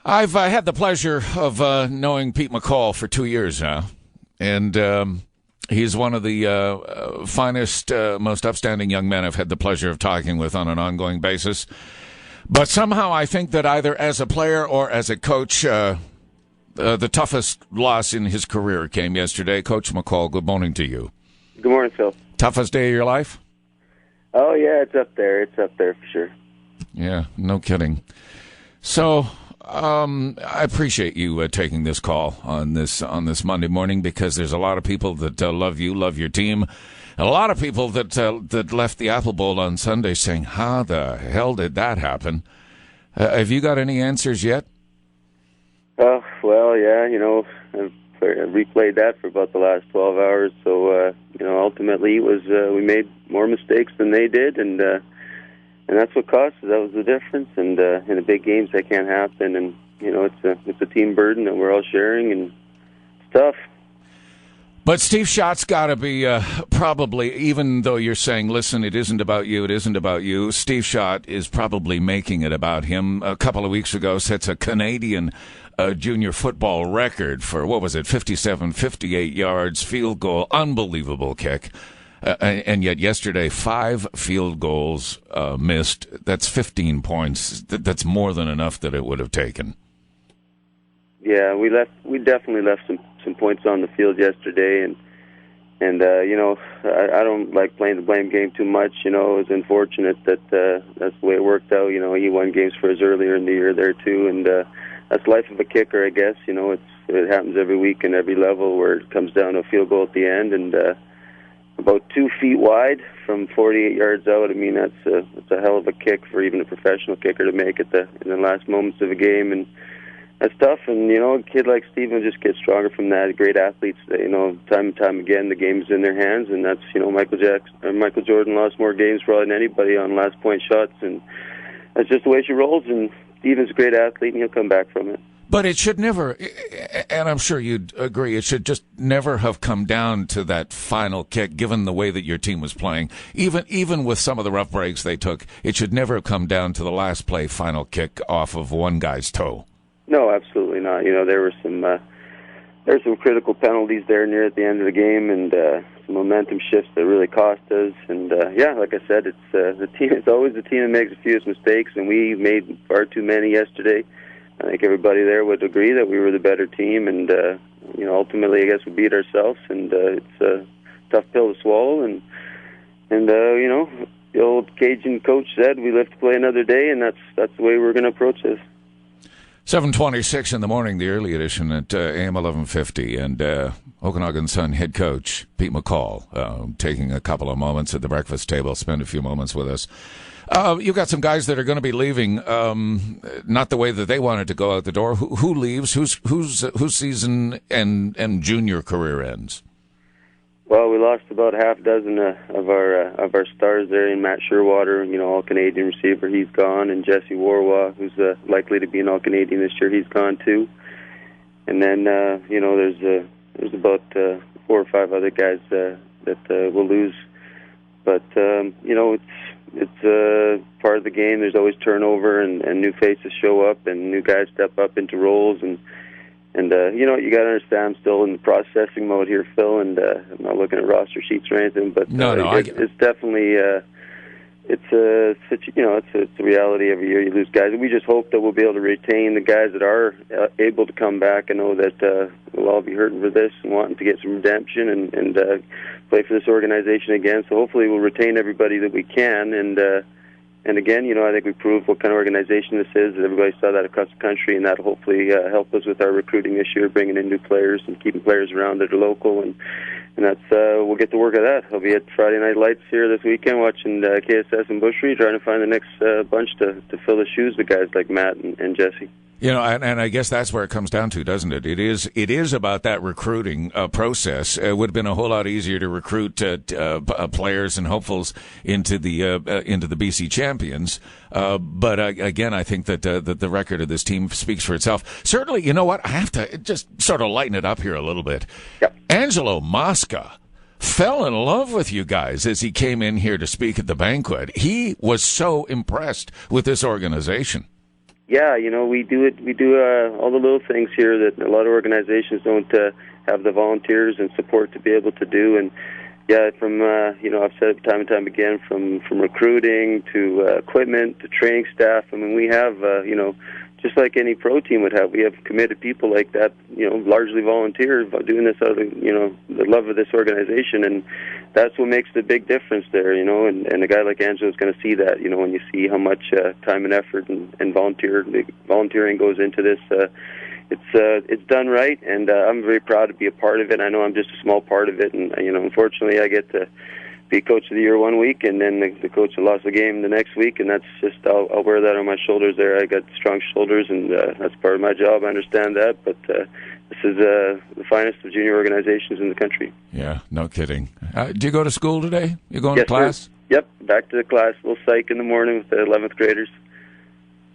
I've had the pleasure of knowing Pete McCall for 2 years now, and he's one of the finest, most upstanding young men I've had the pleasure of talking with on an ongoing basis. But somehow I think that either as a player or as a coach, the toughest loss in his career came yesterday. Coach McCall, good morning to you. Good morning, Phil. Toughest day of your life? Oh, yeah, it's up there. It's up there for sure. Yeah, no kidding. So I appreciate you taking this call on this Monday morning, because there's a lot of people that love you, love your team, and a lot of people that left the Apple Bowl on Sunday saying, how the hell did that happen? Have you got any answers yet? Well, yeah, I've replayed that for about the last 12 hours. So, ultimately it was we made more mistakes than they did, and that's what cost us. That was the difference. And in the big games, that can't happen. And it's a team burden that we're all sharing, and it's tough. But Steve Schott's got to be probably, even though you're saying, listen, it isn't about you, it isn't about you, Steve Schott is probably making it about him. A couple of weeks ago, sets a Canadian junior football record for, 57, 58 yards, field goal, unbelievable kick. And yet yesterday, 5 field goals missed. That's 15 points. That's more than enough that it would have taken. Yeah, we definitely left some points on the field yesterday, and I don't like playing the blame game too much. It was unfortunate that that's the way it worked out. He won games for us earlier in the year there too, and that's life of a kicker, I guess. It happens every week and every level, where it comes down to a field goal at the end, and about 2 feet wide from 48 yards out. I mean, that's a hell of a kick for even a professional kicker to make in the last moments of a game, and that's tough. And a kid like Steven just gets stronger from that. Great athletes, time and time again, the game's in their hands, and that's Michael Jordan lost more games probably than anybody on last point shots, and that's just the way she rolls. And Steven's a great athlete, and he'll come back from it. But it should never, and I'm sure you'd agree, it should just never have come down to that final kick, given the way that your team was playing. Even with some of the rough breaks they took, it should never have come down to the last play final kick off of one guy's toe. No, absolutely not. There were some critical penalties there near at the end of the game, and some momentum shifts that really cost us. And like I said, it's the team. It's always the team that makes the fewest mistakes, and we made far too many yesterday. I think everybody there would agree that we were the better team, and ultimately, I guess we beat ourselves, and it's a tough pill to swallow. And the old Cajun coach said we live to play another day, and that's the way we're going to approach this. 7:26 in the morning, the early edition at AM 1150, and Okanagan Sun head coach Pete McCall taking a couple of moments at the breakfast table, spend a few moments with us. You've got some guys that are going to be leaving, not the way that they wanted to go out the door. Who leaves? Whose season and junior career ends? Well, we lost about half dozen of our stars there in Matt Sherwater, all-Canadian receiver. He's gone, and Jesse Warwa, who's likely to be an all-Canadian this year. He's gone too. And then there's about 4 or 5 other guys that we'll lose. But it's part of the game. There's always turnover, and new faces show up, and new guys step up into roles, and you got to understand, I'm still in the processing mode here, Phil, and I'm not looking at roster sheets or anything, but it's definitely it's a reality. Every year you lose guys, and we just hope that we'll be able to retain the guys that are able to come back. I know that we'll all be hurting for this and wanting to get some redemption and play for this organization again. So hopefully we'll retain everybody that we can, and again, I think we proved what kind of organization this is. Everybody saw that across the country, and that'll hopefully help us with our recruiting this year, bringing in new players and keeping players around that are local. And that's we'll get to work at that. I'll be at Friday Night Lights here this weekend watching KSS and Bushry, trying to find the next bunch to fill the shoes with guys like Matt and Jesse. And I guess that's where it comes down to, doesn't it? It is about that recruiting process. It would have been a whole lot easier to recruit players and hopefuls into the BC champions. But again, I think that the record of this team speaks for itself. Certainly, you know what? I have to just sort of lighten it up here a little bit. Yep. Angelo Mosca fell in love with you guys as he came in here to speak at the banquet. He was so impressed with this organization. Yeah, we do it. We do all the little things here that a lot of organizations don't have the volunteers and support to be able to do. And yeah, from I've said it time and time again, from recruiting to equipment to training staff. I mean, we have just like any pro team would have, we have committed people like that. Largely volunteers doing this out of the love of this organization, and that's what makes the big difference there. And a guy like Angelo is going to see that. When you see how much time and effort and volunteering goes into this. It's done right, and I'm very proud to be a part of it. I know I'm just a small part of it, and unfortunately, I get to be coach of the year one week, and then the coach that lost the game the next week, and that's just I'll wear that on my shoulders. There, I got strong shoulders, and that's part of my job. I understand that, but this is the finest of junior organizations in the country. Yeah, no kidding. Do you go to school today? You going Yes, to class? Sir. Yep, back to the class. A little psych in the morning with the 11th graders.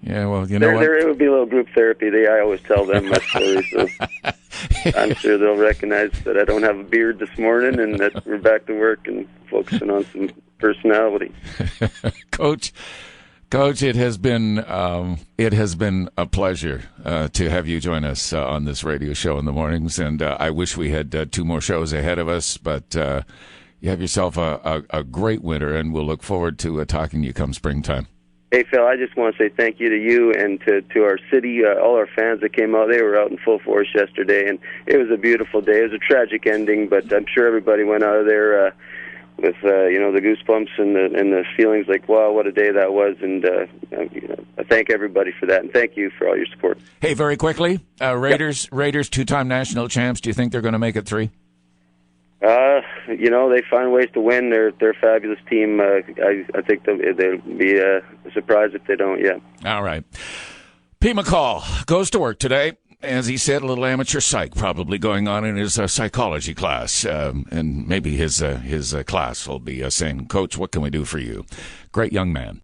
Yeah, well, you know what? It would be a little group therapy. I always tell them my story, so I'm sure they'll recognize that I don't have a beard this morning and that we're back to work and focusing on some personality. Coach, it has been a pleasure to have you join us on this radio show in the mornings, and I wish we had 2 more shows ahead of us, but you have yourself a great winter, and we'll look forward to talking to you come springtime. Hey, Phil, I just want to say thank you to you and to our city, all our fans that came out. They were out in full force yesterday, and it was a beautiful day. It was a tragic ending, but I'm sure everybody went out of there with the goosebumps and the feelings like, wow, what a day that was. And I thank everybody for that, and thank you for all your support. Hey, very quickly, Raiders, 2-time national champs. Do you think they're going to make it 3? They find ways to win. They're a fabulous team. I think they'll be a surprise if they don't. Yeah. All right. Pete McCall goes to work today. As he said, a little amateur psych probably going on in his psychology class, and maybe his class will be saying, "Coach, what can we do for you?" Great young man.